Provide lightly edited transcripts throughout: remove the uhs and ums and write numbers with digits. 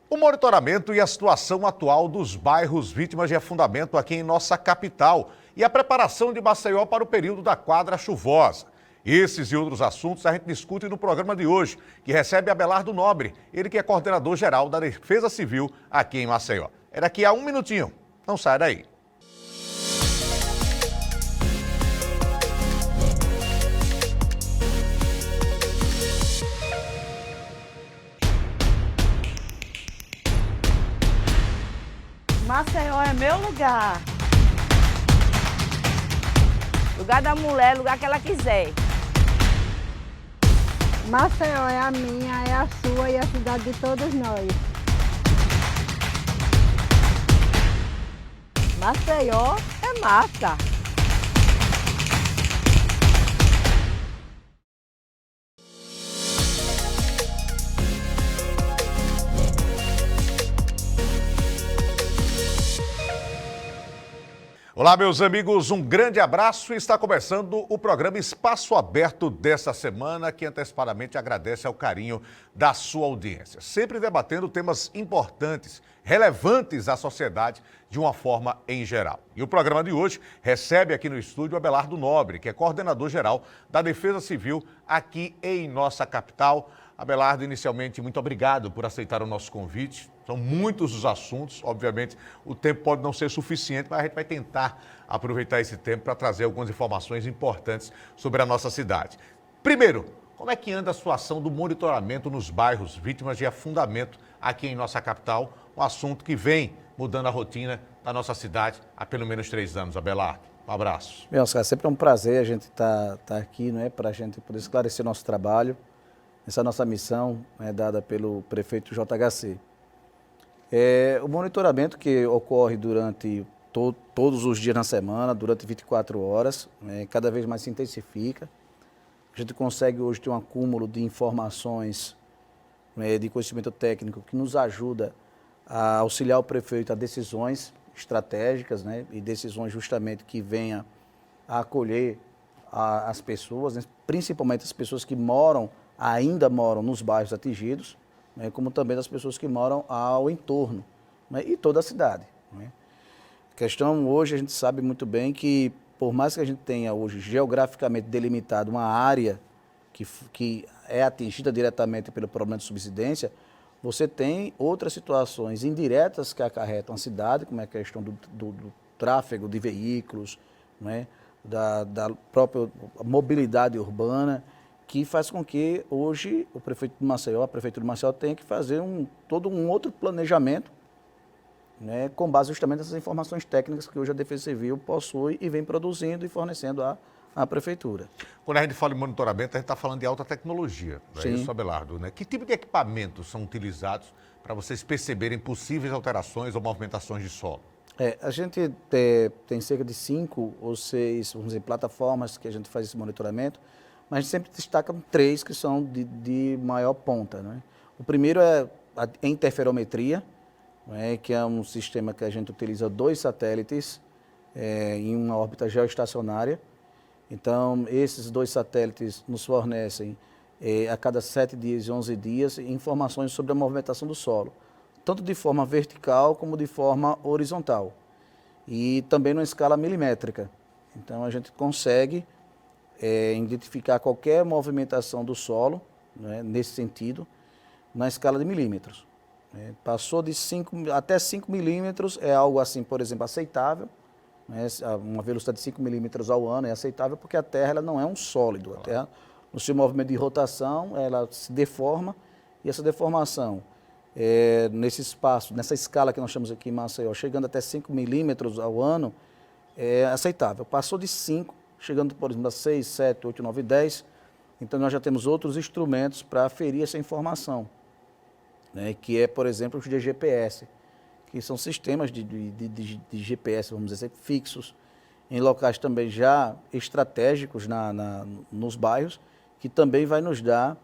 O monitoramento e a situação atual dos bairros vítimas de afundamento aqui em nossa capital e a preparação de Maceió para o período da quadra chuvosa. Esses e outros assuntos a gente discute no programa de hoje, que recebe Abelardo Nobre, ele que é coordenador-geral da Defesa Civil aqui em Maceió. É daqui a um minutinho. Não sai daí. Maceió é meu lugar. Lugar da mulher, lugar que ela quiser. Maceió é a minha, é a sua e a cidade de todos nós. Maceió é massa. Olá, meus amigos, um grande abraço. Está começando o programa Espaço Aberto desta semana, que antecipadamente agradece ao carinho da sua audiência. Sempre debatendo temas importantes, relevantes à sociedade de uma forma em geral. E o programa de hoje recebe aqui no estúdio Abelardo Nobre, que é coordenador-geral da Defesa Civil aqui em nossa capital. Abelardo, inicialmente, muito obrigado por aceitar o nosso convite. São muitos os assuntos, obviamente o tempo pode não ser suficiente, mas a gente vai tentar aproveitar esse tempo para trazer algumas informações importantes sobre a nossa cidade. Primeiro, como é que anda a situação do monitoramento nos bairros vítimas de afundamento aqui em nossa capital? Um assunto que vem mudando a rotina da nossa cidade há pelo menos 3 anos. Abelardo, um abraço. Bem, Oscar, sempre é um prazer a gente estar aqui, não é, para a gente poder esclarecer nosso trabalho. Essa nossa missão é dada pelo prefeito JHC. O monitoramento que ocorre durante todos os dias na semana, durante 24 horas, cada vez mais se intensifica. A gente consegue hoje ter um acúmulo de informações, de conhecimento técnico que nos ajuda a auxiliar o prefeito a decisões estratégicas, e decisões justamente que venham a acolher as pessoas, principalmente as pessoas que ainda moram nos bairros atingidos, como também das pessoas que moram ao entorno, e toda a cidade. A questão hoje, a gente sabe muito bem que, por mais que a gente tenha hoje geograficamente delimitado uma área que é atingida diretamente pelo problema de subsidência, você tem outras situações indiretas que acarretam a cidade, como é a questão do tráfego de veículos, da própria mobilidade urbana, que faz com que hoje a Prefeitura de Maceió tenha que fazer todo um outro planejamento, com base justamente nessas informações técnicas que hoje a Defesa Civil possui e vem produzindo e fornecendo à Prefeitura. Quando a gente fala em monitoramento, a gente está falando de alta tecnologia, não é isso, Abelardo? Que tipo de equipamentos são utilizados para vocês perceberem possíveis alterações ou movimentações de solo? A gente tem cerca de 5 ou 6, vamos dizer, plataformas que a gente faz esse monitoramento, mas a gente sempre destaca 3 que são de maior ponta. O primeiro é a interferometria, que é um sistema que a gente utiliza 2 satélites em uma órbita geoestacionária. Então, esses 2 satélites nos fornecem a cada 7 dias e 11 dias informações sobre a movimentação do solo, tanto de forma vertical como de forma horizontal, e também numa escala milimétrica. Então, a gente consegue identificar qualquer movimentação do solo, nesse sentido, na escala de milímetros. Passou de 5 até 5 milímetros é algo assim, por exemplo, aceitável. Uma velocidade de 5 milímetros ao ano é aceitável porque a Terra ela não é um sólido. A Terra, no seu movimento de rotação, ela se deforma, e essa deformação, nesse espaço, nessa escala que nós chamamos aqui em Maceió, chegando até 5 milímetros ao ano, é aceitável. Passou de 5, chegando, por exemplo, a 6, 7, 8, 9, 10, então nós já temos outros instrumentos para aferir essa informação, que é, por exemplo, os de GPS, que são sistemas de GPS, vamos dizer, fixos, em locais também já estratégicos nos bairros, que também vai nos dar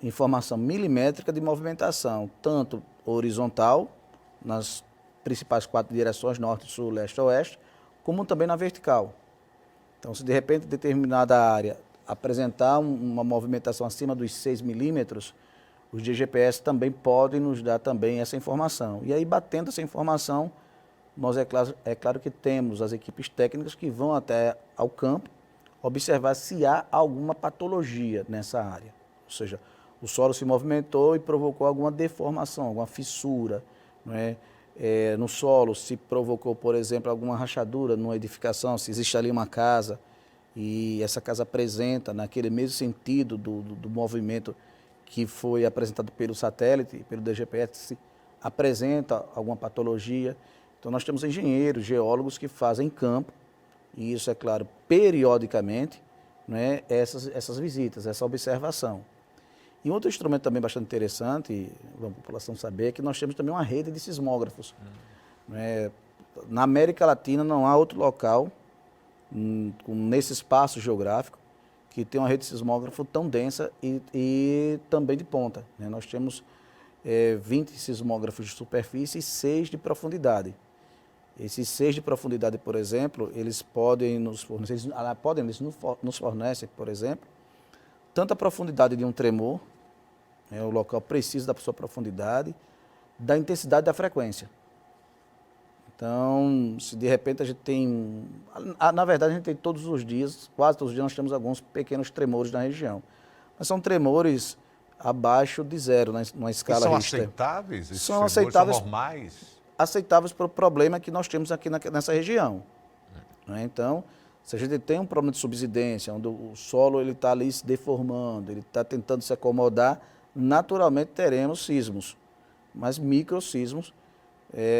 informação milimétrica de movimentação, tanto horizontal, nas principais 4 direções, norte, sul, leste, oeste, como também na vertical. Então, se de repente determinada área apresentar uma movimentação acima dos 6 milímetros, os de GPS também podem nos dar também essa informação. E aí, batendo essa informação, nós é claro que temos as equipes técnicas que vão até ao campo observar se há alguma patologia nessa área. Ou seja, o solo se movimentou e provocou alguma deformação, alguma fissura, não é? No solo, se provocou, por exemplo, alguma rachadura numa edificação, se existe ali uma casa e essa casa apresenta, naquele mesmo sentido do movimento que foi apresentado pelo satélite, pelo DGPS, se apresenta alguma patologia. Então, nós temos engenheiros, geólogos que fazem campo, e isso, é claro, periodicamente, né, essas visitas, essa observação. E outro instrumento também bastante interessante, para a população saber, é que nós temos também uma rede de sismógrafos. Né? Na América Latina não há outro local, nesse espaço geográfico, que tem uma rede de sismógrafo tão densa e também de ponta. Né? Nós temos 20 sismógrafos de superfície e 6 de profundidade. Esses 6 de profundidade, por exemplo, eles podem nos fornecer, nos fornecem, por exemplo, tanto a profundidade de um tremor, né, o local precisa da sua profundidade, da intensidade da frequência. Então, se de repente a gente tem, na verdade a gente tem todos os dias, quase todos os dias nós temos alguns pequenos tremores na região. Mas são tremores abaixo de zero, numa escala Richter. Richter. Aceitáveis? Esses São aceitáveis. São normais? Aceitáveis para o problema que nós temos aqui nessa região. Né? Então, se a gente tem um problema de subsidência, onde o solo está ali se deformando, ele está tentando se acomodar, naturalmente teremos sismos, mas microsismos,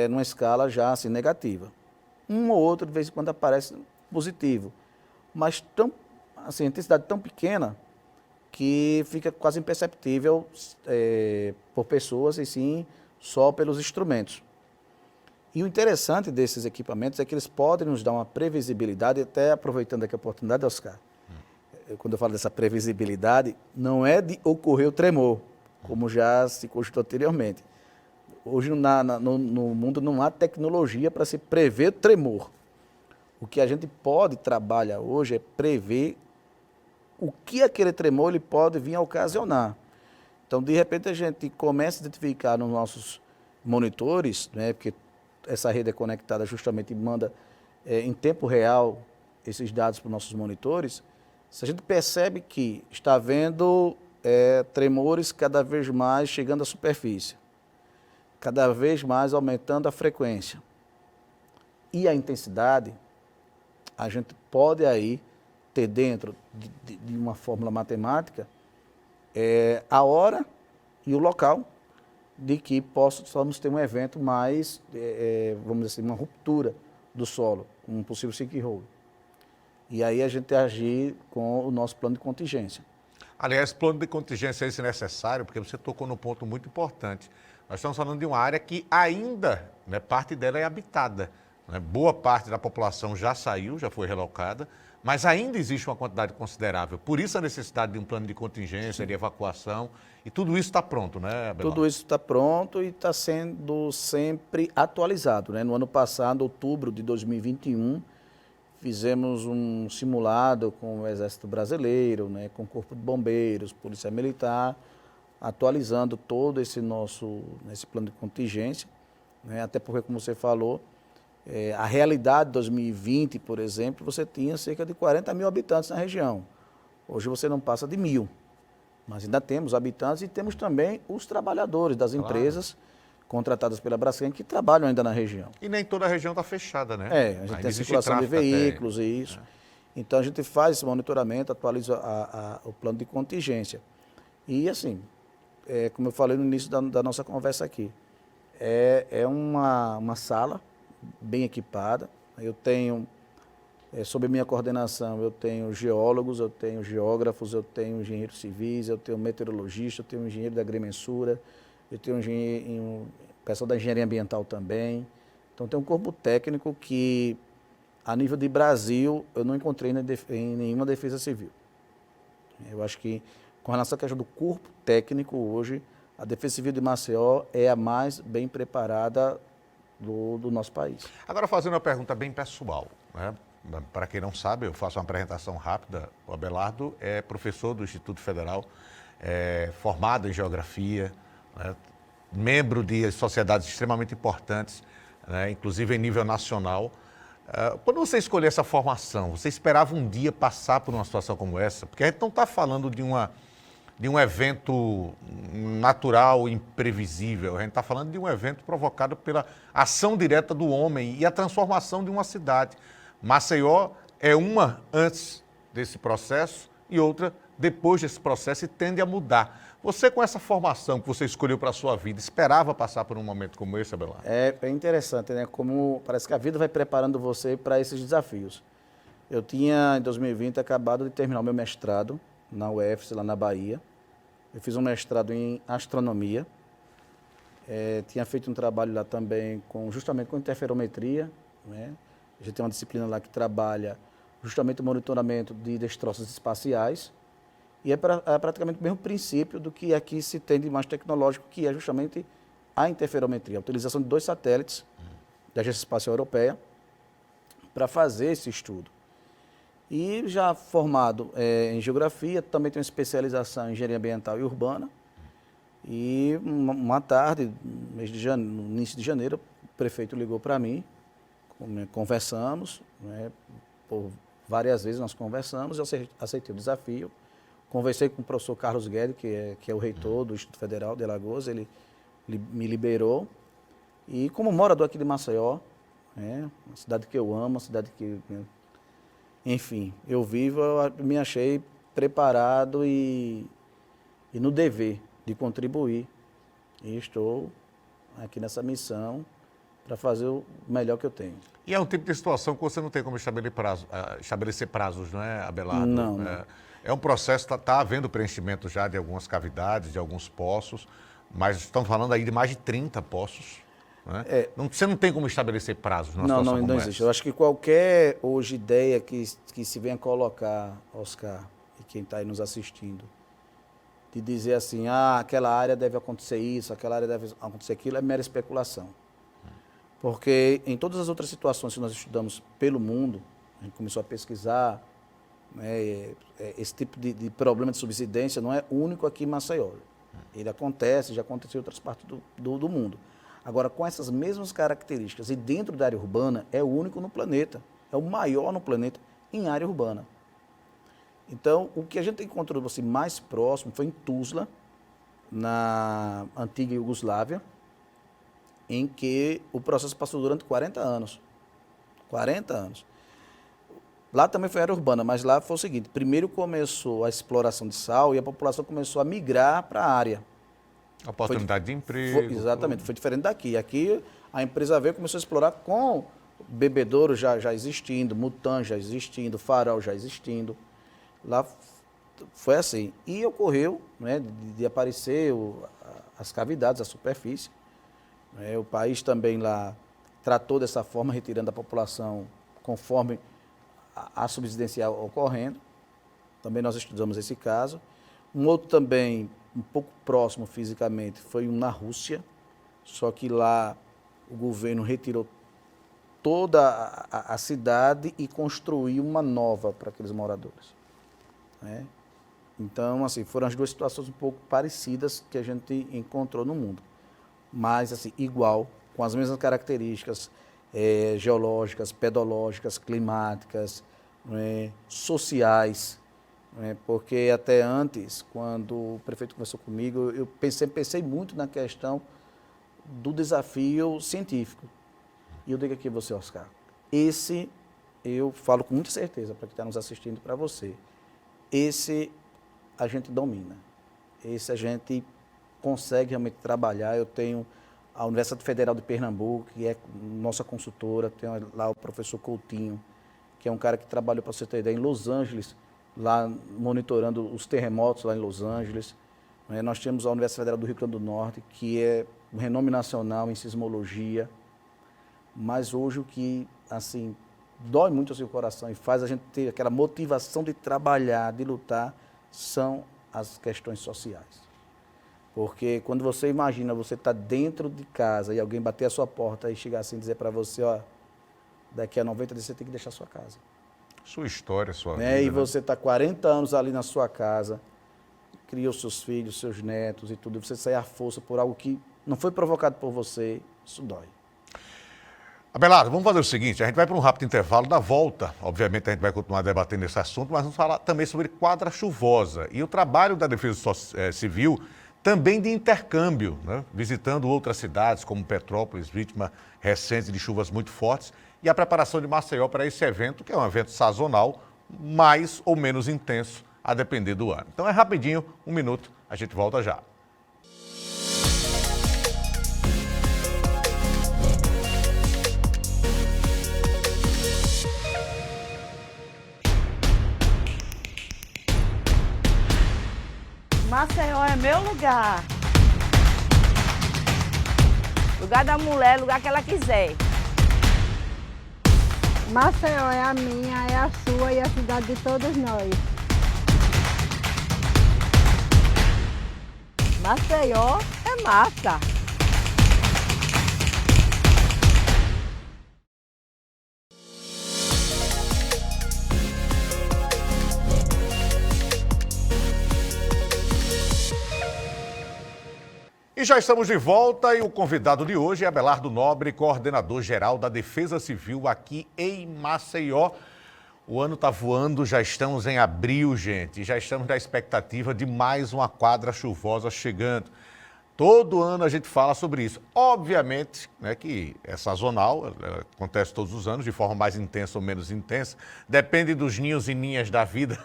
numa escala já assim, negativa. Um ou outro, de vez em quando, aparece positivo, mas a intensidade tão pequena que fica quase imperceptível por pessoas, e sim só pelos instrumentos. E o interessante desses equipamentos é que eles podem nos dar uma previsibilidade, até aproveitando aqui a oportunidade, Oscar, quando eu falo dessa previsibilidade, não é de ocorrer o tremor, como já se cogitou anteriormente. Hoje no mundo não há tecnologia para se prever tremor. O que a gente pode trabalhar hoje é prever o que aquele tremor ele pode vir a ocasionar. Então, de repente, a gente começa a identificar nos nossos monitores, né, porque essa rede é conectada justamente e manda em tempo real esses dados para os nossos monitores. Se a gente percebe que está havendo tremores cada vez mais chegando à superfície, cada vez mais aumentando a frequência e a intensidade, a gente pode aí ter dentro de uma fórmula matemática a hora e o local de que possamos ter um evento mais, vamos dizer assim, uma ruptura do solo, um possível sinkhole. E aí a gente agir com o nosso plano de contingência. Aliás, plano de contingência esse necessário, porque você tocou num ponto muito importante. Nós estamos falando de uma área que ainda, né, parte dela é habitada. Né? Boa parte da população já saiu, já foi relocada, mas ainda existe uma quantidade considerável. Por isso a necessidade de um plano de contingência, de evacuação, e tudo isso está pronto, né, Abelardo? Tudo isso está pronto e está sendo sempre atualizado. Né? No ano passado, outubro de 2021, fizemos um simulado com o Exército Brasileiro, né, com o Corpo de Bombeiros, Polícia Militar, atualizando todo esse plano de contingência, né, até porque, como você falou, a realidade de 2020, por exemplo, você tinha cerca de 40 mil habitantes na região. Hoje você não passa de 1.000, mas ainda temos habitantes e temos também os trabalhadores das empresas contratadas pela Braskem que trabalham ainda na região. E nem toda a região está fechada, né? A gente tem a circulação de veículos e isso. Então a gente faz esse monitoramento, atualiza o plano de contingência. E assim, como eu falei no início da nossa conversa aqui, é uma sala bem equipada. Eu tenho, sob minha coordenação, eu tenho geólogos, eu tenho geógrafos, eu tenho engenheiros civis, eu tenho meteorologista, eu tenho engenheiro da agrimensura, eu tenho pessoal da engenharia ambiental também. Então tem um corpo técnico que, a nível de Brasil, eu não encontrei em nenhuma defesa civil. Eu acho que, com relação à questão do corpo técnico hoje, a Defesa Civil de Maceió é a mais bem preparada do nosso país. Agora, fazendo uma pergunta bem pessoal, né? Para quem não sabe, eu faço uma apresentação rápida. O Abelardo é professor do Instituto Federal formado em geografia, né, membro de sociedades extremamente importantes, né, inclusive em nível nacional. Quando você escolheu essa formação, você esperava um dia passar por uma situação como essa? Porque a gente não está falando de um evento natural, imprevisível. A gente está falando de um evento provocado pela ação direta do homem e a transformação de uma cidade. Maceió é uma antes desse processo e outra depois desse processo e tende a mudar. Você, com essa formação que você escolheu para a sua vida, esperava passar por um momento como esse, Abelardo? É interessante, né? Como parece que a vida vai preparando você para esses desafios. Eu tinha, em 2020, acabado de terminar o meu mestrado na UFS, lá na Bahia. Eu fiz um mestrado em astronomia. Tinha feito um trabalho lá também justamente com interferometria, né? A gente tem uma disciplina lá que trabalha justamente o monitoramento de destroços espaciais. E é praticamente o mesmo princípio do que aqui se tem de mais tecnológico, que é justamente a interferometria, a utilização de 2 satélites da Agência Espacial Europeia para fazer esse estudo. E já formado em geografia, também tenho especialização em engenharia ambiental e urbana. E uma tarde, no início de janeiro, o prefeito ligou para mim, conversamos, né, por várias vezes nós conversamos, eu aceitei o desafio. Conversei com o professor Carlos Guedes, que é o reitor do Instituto Federal de Alagoas, ele me liberou. E como morador aqui de Maceió, né, uma cidade que eu amo, uma cidade que, enfim, eu vivo, eu me achei preparado e no dever de contribuir. E estou aqui nessa missão para fazer o melhor que eu tenho. E é um tipo de situação que você não tem como estabelecer prazos, não é, Abelardo? Não. É um processo, está havendo preenchimento já de algumas cavidades, de alguns poços, mas estamos falando aí de mais de 30 poços. Né? Você não tem como estabelecer prazos numa situação como não essa. existe. Eu acho que qualquer hoje ideia que se venha colocar, Oscar, e quem está aí nos assistindo, de dizer assim, aquela área deve acontecer isso, aquela área deve acontecer aquilo, é mera especulação. Porque em todas as outras situações que nós estudamos pelo mundo, a gente começou a pesquisar, né, esse tipo de problema de subsidência não é único aqui em Maceió. Ele acontece, já aconteceu em outras partes do mundo. Agora, com essas mesmas características e dentro da área urbana, é o único no planeta, é o maior no planeta em área urbana. Então, o que a gente encontrou assim, mais próximo foi em Tuzla, na antiga Iugoslávia, em que o processo passou durante 40 anos. 40 anos. Lá também foi área urbana, mas lá foi o seguinte, primeiro começou a exploração de sal e a população começou a migrar para a área. Oportunidade de emprego. Exatamente, foi diferente daqui. Aqui a empresa veio e começou a explorar com bebedouro já existindo, Mutan já existindo, farol já existindo. Lá foi assim. E ocorreu, né, de aparecer as cavidades, a superfície. O país também lá tratou dessa forma, retirando a população conforme a subsidencial ocorrendo. Também nós estudamos esse caso. Um outro também, um pouco próximo fisicamente, foi um na Rússia, só que lá o governo retirou toda a cidade e construiu uma nova para aqueles moradores. Né? Então, assim, foram as duas situações um pouco parecidas que a gente encontrou no mundo. Mas, assim, igual, com as mesmas características geológicas, pedológicas, climáticas, sociais, porque até antes, quando o prefeito conversou comigo, eu pensei muito na questão do desafio científico. E eu digo aqui a você, Oscar, esse eu falo com muita certeza para quem está nos assistindo, para você, esse a gente domina, esse a gente consegue realmente trabalhar. Eu tenho a Universidade Federal de Pernambuco, que é nossa consultora, tenho lá o professor Coutinho, que é um cara que trabalhou, para você ter ideia, em Los Angeles, lá monitorando os terremotos lá em Los Angeles. Nós temos a Universidade Federal do Rio Grande do Norte, que é um renome nacional em sismologia, mas hoje o que, assim, dói muito o seu coração e faz a gente ter aquela motivação de trabalhar, de lutar, são as questões sociais. Porque quando você imagina, você está dentro de casa e alguém bater a sua porta e chegar assim e dizer para você, daqui a 90 dias você tem que deixar a sua casa. Sua história, sua vida. E você está 40 anos ali na sua casa, cria os seus filhos, seus netos e tudo, você sair à força por algo que não foi provocado por você, isso dói. Abelardo, vamos fazer o seguinte, a gente vai para um rápido intervalo, da volta, obviamente a gente vai continuar debatendo esse assunto, mas vamos falar também sobre quadra chuvosa e o trabalho da Defesa Civil também de intercâmbio, né? Visitando outras cidades como Petrópolis, vítima recente de chuvas muito fortes, e a preparação de Maceió para esse evento, que é um evento sazonal, mais ou menos intenso, a depender do ano. Então é rapidinho, 1 minuto, a gente volta já. Maceió é meu lugar. Lugar da mulher, lugar que ela quiser. Maceió é a minha, é a sua e a cidade de todos nós. Maceió é massa. E já estamos de volta e o convidado de hoje é Abelardo Nobre, coordenador-geral da Defesa Civil aqui em Maceió. O ano está voando, já estamos em abril, gente, e já estamos na expectativa de mais uma quadra chuvosa chegando. Todo ano a gente fala sobre isso. Obviamente, né, que é sazonal, acontece todos os anos, de forma mais intensa ou menos intensa. Depende dos ninhos e ninhas da vida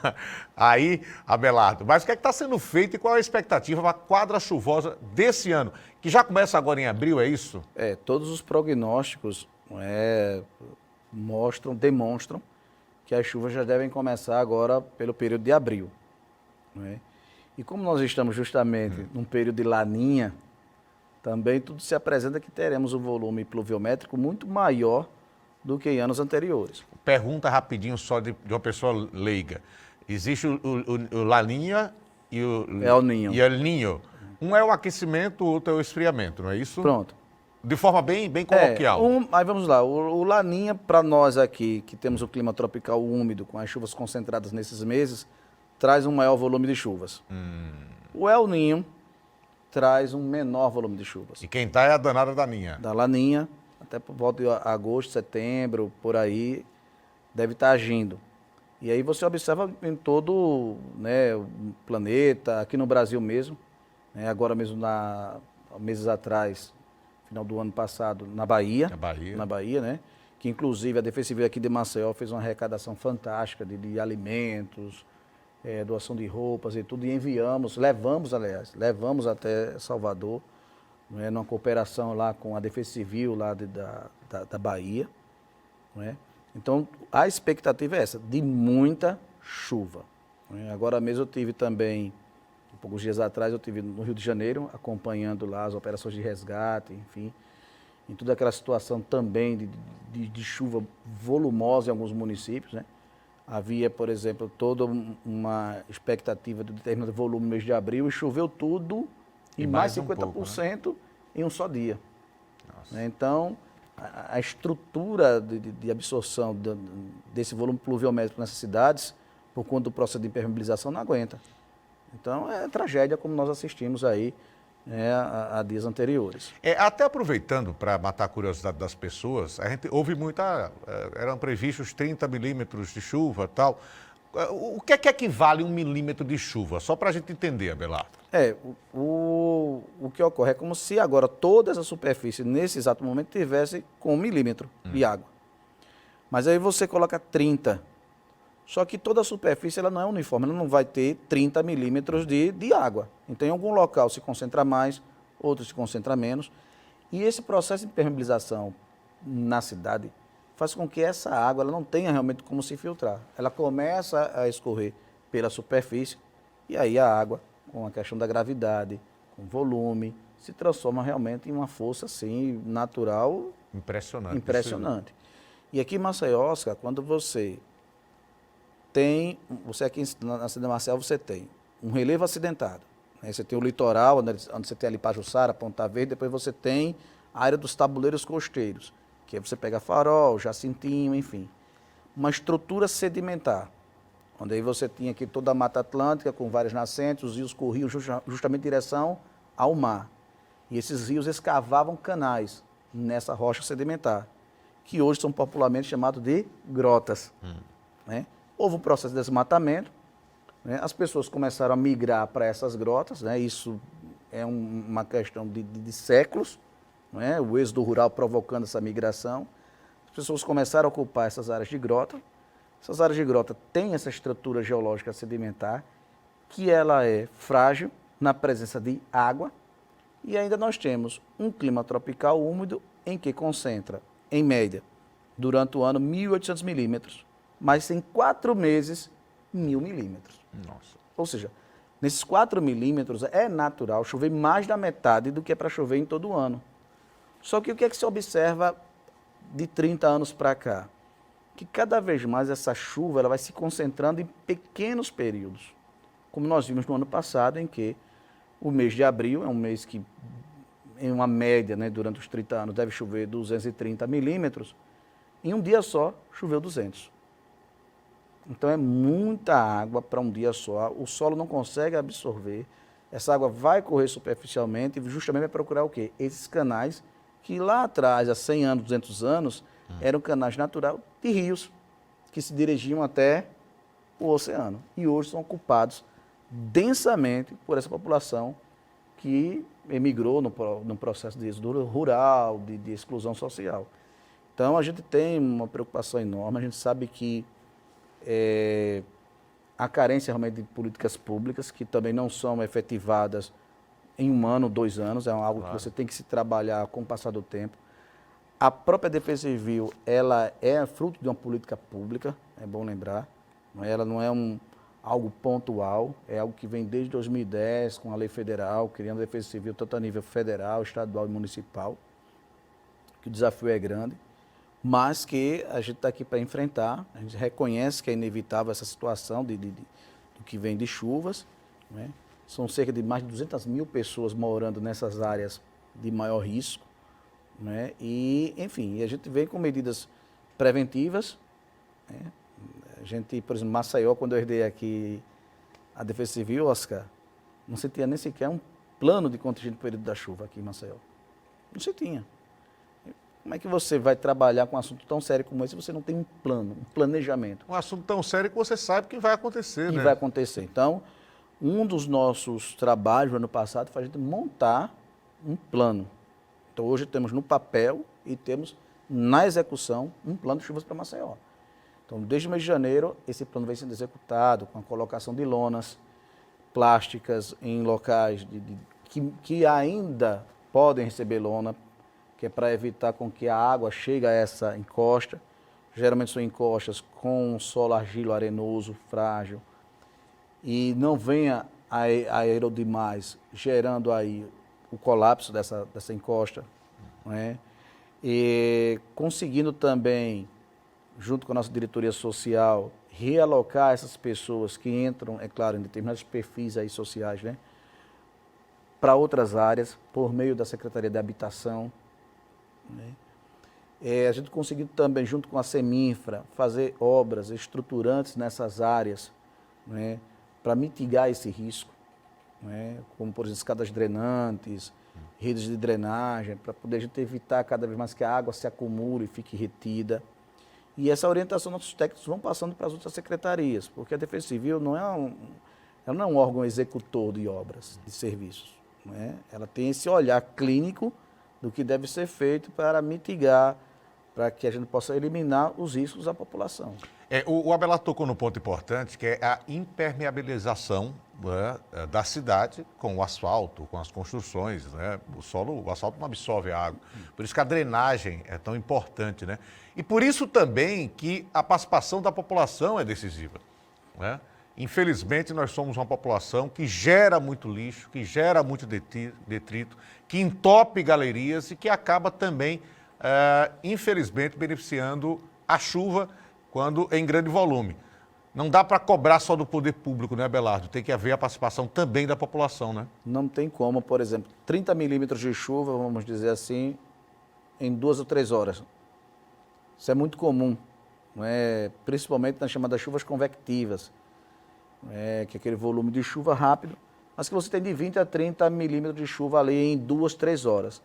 aí, Abelardo. Mas o que é que está sendo feito e qual é a expectativa para a quadra chuvosa desse ano? Que já começa agora em abril, é isso? Todos os prognósticos demonstram que as chuvas já devem começar agora pelo período de abril. Não é? E como nós estamos justamente num período de laninha, também tudo se apresenta que teremos um volume pluviométrico muito maior do que em anos anteriores. Pergunta rapidinho só de uma pessoa leiga. Existe o Laninha e o El Niño. E El Niño. Um é o aquecimento, o outro é o esfriamento, não é isso? Pronto. De forma bem coloquial. Aí vamos lá, o Laninha, para nós aqui, que temos o clima tropical úmido, com as chuvas concentradas nesses meses, traz um maior volume de chuvas. O El Niño traz um menor volume de chuvas. E quem está é a danada da Ninha. Da Laninha, até por volta de agosto, setembro, por aí, deve estar agindo. E aí você observa em todo o planeta, aqui no Brasil mesmo, agora mesmo, meses atrás, final do ano passado, na Bahia. Na Bahia, né? Que inclusive a Defesa Civil aqui de Maceió fez uma arrecadação fantástica de alimentos, doação de roupas e tudo, e levamos até Salvador, numa cooperação lá com a Defesa Civil lá da Bahia. Então, a expectativa é essa, de muita chuva. Agora mesmo eu tive também, poucos dias atrás, eu estive no Rio de Janeiro, acompanhando lá as operações de resgate, enfim, em toda aquela situação também de chuva volumosa em alguns municípios, né? Havia, por exemplo, toda uma expectativa de determinado volume no mês de abril e choveu tudo e mais 50% em um só dia. Então, a estrutura de absorção desse volume pluviométrico nessas cidades, por conta do processo de impermeabilização, não aguenta. Então, é tragédia como nós assistimos aí a dias anteriores. Até aproveitando para matar a curiosidade das pessoas, a gente houve eram previstos 30 milímetros de chuva e tal. O que é que equivale 1 milímetro de chuva? Só para a gente entender, Abelardo. O que ocorre é como se agora toda essa superfície, nesse exato momento, tivesse com 1 milímetro de água. Mas aí você coloca 30. Só que toda a superfície ela não é uniforme, ela não vai ter 30 milímetros de água. Então, em algum local se concentra mais, outro se concentra menos. E esse processo de impermeabilização na cidade faz com que essa água ela não tenha realmente como se filtrar. Ela começa a escorrer pela superfície e aí a água, com a questão da gravidade, com volume, se transforma realmente em uma força assim, natural. Impressionante. E aqui em Maceió, Oscar, quando você aqui na cidade de Maceió, você tem um relevo acidentado. Você tem o litoral, onde você tem ali Pajuçara, Ponta Verde, depois você tem a área dos tabuleiros costeiros, que aí você pega Farol, Jacintinho, enfim. Uma estrutura sedimentar. onde aí você tinha aqui toda a Mata Atlântica com várias nascentes, os rios corriam justamente em direção ao mar. E esses rios escavavam canais nessa rocha sedimentar, que hoje são popularmente chamados de grotas. Né? Houve um processo de desmatamento, né? As pessoas começaram a migrar para essas grotas, né? Isso é uma questão de séculos, né? O êxodo rural provocando essa migração. As pessoas começaram a ocupar essas áreas de grota. Essas áreas de grota têm essa estrutura geológica sedimentar, que ela é frágil na presença de água, e ainda nós temos um clima tropical úmido em que concentra, em média, durante o ano, 1.800 milímetros, mas em 4 meses, 1.000 milímetros. Nossa. Ou seja, nesses 4 milímetros é natural chover mais da metade do que é para chover em todo o ano. Só que o que é que se observa de 30 anos para cá? Que cada vez mais essa chuva ela vai se concentrando em pequenos períodos. Como nós vimos no ano passado, em que o mês de abril é um mês que, em uma média, né, durante os 30 anos, deve chover 230 milímetros. Em um dia só, choveu 200. Então é muita água para um dia só. O solo não consegue absorver. Essa água vai correr superficialmente e justamente vai procurar o quê? Esses canais que lá atrás, há 100 anos, 200 anos, eram canais naturais de rios que se dirigiam até o oceano. E hoje são ocupados densamente por essa população que emigrou no processo de êxodo rural, de exclusão social. Então a gente tem uma preocupação enorme, a gente sabe que a carência realmente de políticas públicas que também não são efetivadas em 1 ano, 2 anos, é algo que você tem que se trabalhar com o passar do tempo. A própria Defesa Civil, ela é fruto de uma política pública, é bom lembrar, ela não é algo pontual, é algo que vem desde 2010 com a lei federal, criando a Defesa Civil tanto a nível federal, estadual e municipal, que o desafio é grande, mas que a gente está aqui para enfrentar, a gente reconhece que é inevitável essa situação do que vem de chuvas, né? São cerca de mais de 200 mil pessoas morando nessas áreas de maior risco, né? E, enfim, a gente vem com medidas preventivas, né? A gente, por exemplo, Maceió, quando eu herdei aqui a Defesa Civil, Oscar, não se tinha nem sequer um plano de contingente no período da chuva aqui em Maceió. Não se tinha. Como é que você vai trabalhar com um assunto tão sério como esse se você não tem um plano, um planejamento? Um assunto tão sério que você sabe que vai acontecer, Que né? vai acontecer. Então, um dos nossos trabalhos no ano passado foi a gente montar um plano. Então, hoje temos no papel e temos na execução um plano de chuvas para Maceió. Então, desde o mês de janeiro, esse plano vem sendo executado com a colocação de lonas plásticas em locais que ainda podem receber lona, que é para evitar com que a água chegue a essa encosta. Geralmente são encostas com solo argilo-arenoso, frágil, e não venha a aerar demais, gerando aí o colapso dessa encosta, né? E conseguindo também, junto com a nossa diretoria social, realocar essas pessoas que entram, é claro, em determinados perfis aí sociais, né, para outras áreas, por meio da Secretaria de Habitação, né? A gente conseguiu também, junto com a Seminfra, fazer obras estruturantes nessas áreas, né, para mitigar esse risco, né, como, por exemplo, escadas drenantes, redes de drenagem, para poder a gente evitar cada vez mais que a água se acumule e fique retida. E essa orientação nossos técnicos vão passando para as outras secretarias, porque a Defesa Civil ela não é um órgão executor de obras, de serviços, né? Ela tem esse olhar clínico do que deve ser feito para mitigar, para que a gente possa eliminar os riscos à população. O Abelardo tocou num ponto importante, que é a impermeabilização, né, da cidade com o asfalto, com as construções, né? O asfalto não absorve a água. Por isso que a drenagem é tão importante, né? E por isso também que a participação da população é decisiva, né? Infelizmente, nós somos uma população que gera muito lixo, que gera muito detrito, que entope galerias e que acaba também, infelizmente, beneficiando a chuva quando em grande volume. Não dá para cobrar só do poder público, né, Abelardo? Tem que haver a participação também da população, né? Não tem como, por exemplo, 30 milímetros de chuva, vamos dizer assim, em 2 ou 3 horas. Isso é muito comum, não é? Principalmente nas chamadas chuvas convectivas, que é aquele volume de chuva rápido, mas que você tem de 20 a 30 milímetros de chuva ali em 2, 3 horas.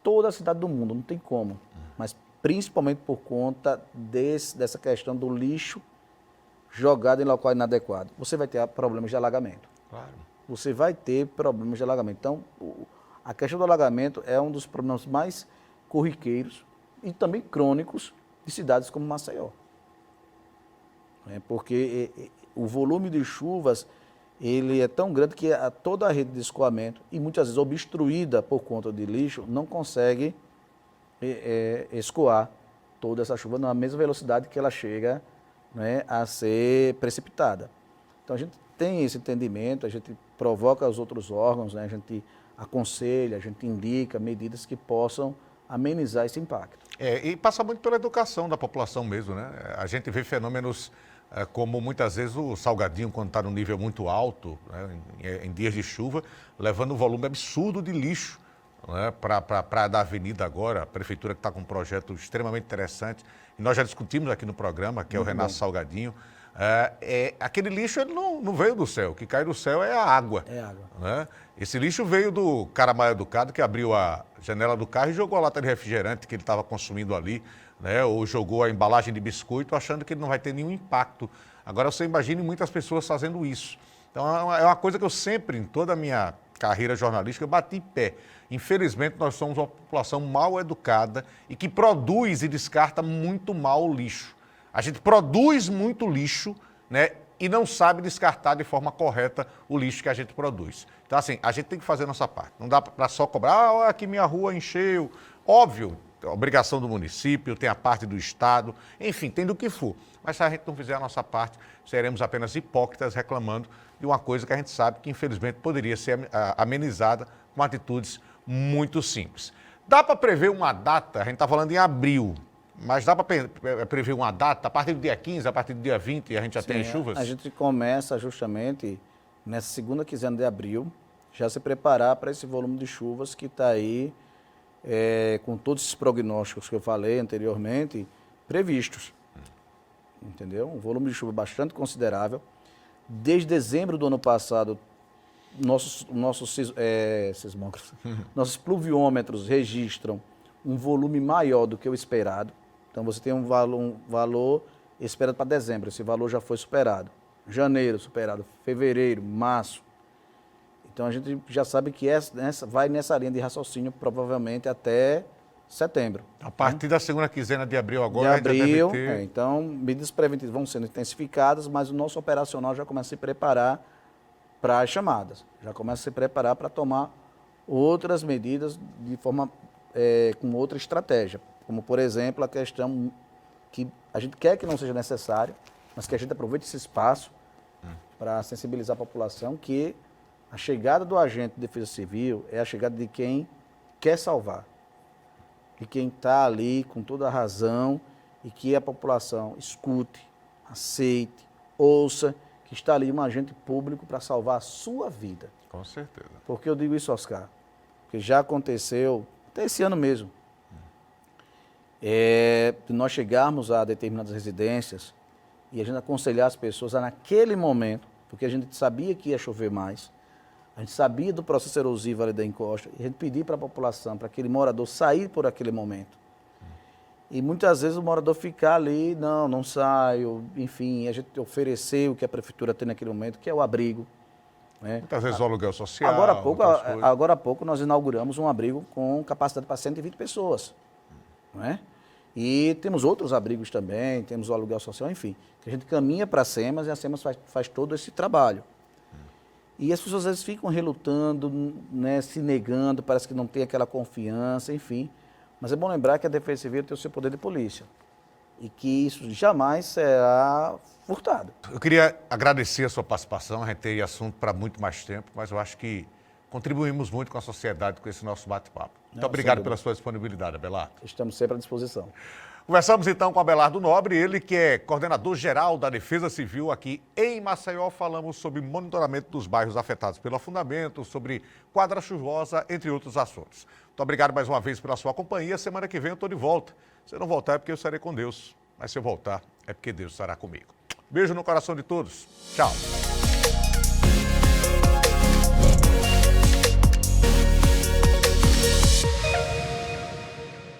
Toda a cidade do mundo, não tem como, mas principalmente por conta dessa questão do lixo jogado em local inadequado. Você vai ter problemas de alagamento. Claro. Você vai ter problemas de alagamento. Então, a questão do alagamento é um dos problemas mais corriqueiros e também crônicos de cidades como Maceió. Porque o volume de chuvas ele é tão grande que toda a rede de escoamento, e muitas vezes obstruída por conta de lixo, não consegue escoar toda essa chuva na mesma velocidade que ela chega, né, a ser precipitada. Então a gente tem esse entendimento, a gente provoca os outros órgãos, né, a gente aconselha, a gente indica medidas que possam amenizar esse impacto. E passa muito pela educação da população mesmo, né? A gente vê fenômenos como muitas vezes o salgadinho, quando está num nível muito alto, né, em dias de chuva, levando um volume absurdo de lixo, né, para a Praia da Avenida agora, a prefeitura que está com um projeto extremamente interessante, e nós já discutimos aqui no programa, que é o Renato Salgadinho. Aquele lixo ele não veio do céu, o que cai do céu é a água. É água. Né? Esse lixo veio do cara mal educado que abriu a janela do carro e jogou a lata de refrigerante que ele estava consumindo ali, né? Ou jogou a embalagem de biscoito achando que ele não vai ter nenhum impacto. Agora você imagine muitas pessoas fazendo isso. Então é uma coisa que eu sempre, em toda a minha carreira jornalística, bati em pé. Infelizmente nós somos uma população mal educada e que produz e descarta muito mal o lixo. A gente produz muito lixo, né, e não sabe descartar de forma correta o lixo que a gente produz. Então, assim, a gente tem que fazer a nossa parte. Não dá para só cobrar, olha aqui minha rua encheu. Óbvio, a obrigação do município, tem a parte do Estado, enfim, tem do que for. Mas se a gente não fizer a nossa parte, seremos apenas hipócritas reclamando de uma coisa que a gente sabe que, infelizmente, poderia ser amenizada com atitudes muito simples. Dá para prever uma data, a gente está falando em abril, mas dá para prever uma data, a partir do dia 15, a partir do dia 20, a gente já tem as chuvas? A gente começa justamente nessa segunda quinzena de abril, já se preparar para esse volume de chuvas que está aí, com todos esses prognósticos que eu falei anteriormente, previstos. Entendeu? Um volume de chuva bastante considerável. Desde dezembro do ano passado, nossos pluviômetros registram um volume maior do que o esperado. Então você tem um valor esperado para dezembro, esse valor já foi superado. Janeiro superado, fevereiro, março. Então a gente já sabe que vai nessa linha de raciocínio provavelmente até setembro. A partir da segunda quinzena de abril agora, de abril, a gente deve ter... então medidas preventivas vão sendo intensificadas, mas o nosso operacional já começa a se preparar para as chamadas. Já começa a se preparar para tomar outras medidas de forma com outra estratégia. Como, por exemplo, a questão que a gente quer que não seja necessário, mas que a gente aproveite esse espaço para sensibilizar a população que a chegada do agente de defesa civil é a chegada de quem quer salvar. De quem está ali com toda a razão e que a população escute, aceite, ouça, que está ali um agente público para salvar a sua vida. Com certeza. Por que eu digo isso, Oscar? Porque já aconteceu, até esse ano mesmo, de nós chegarmos a determinadas residências e a gente aconselhar as pessoas a, naquele momento, porque a gente sabia que ia chover mais, a gente sabia do processo erosivo ali da encosta, e a gente pedir para a população, para aquele morador sair por aquele momento. E muitas vezes o morador ficar ali, não saio, enfim, a gente ofereceu o que a prefeitura tem naquele momento, que é o abrigo. Né? Muitas vezes o aluguel social. Agora há pouco nós inauguramos um abrigo com capacidade para 120 pessoas. Não é? E temos outros abrigos também, temos o aluguel social, enfim. Que a gente caminha para a SEMAS e a SEMAS faz todo esse trabalho. E as pessoas às vezes ficam relutando, né, se negando, parece que não tem aquela confiança, enfim. Mas é bom lembrar que a Defesa Civil tem o seu poder de polícia e que isso jamais será furtado. Eu queria agradecer a sua participação, a gente teria assunto para muito mais tempo, mas eu acho que contribuímos muito com a sociedade com esse nosso bate-papo. Muito obrigado pela sua disponibilidade, Abelardo. Estamos sempre à disposição. Conversamos então com Abelardo Nobre, ele que é coordenador-geral da Defesa Civil aqui em Maceió. Falamos sobre monitoramento dos bairros afetados pelo afundamento, sobre quadra chuvosa, entre outros assuntos. Muito obrigado mais uma vez pela sua companhia. Semana que vem eu estou de volta. Se eu não voltar é porque eu estarei com Deus, mas se eu voltar é porque Deus estará comigo. Beijo no coração de todos. Tchau.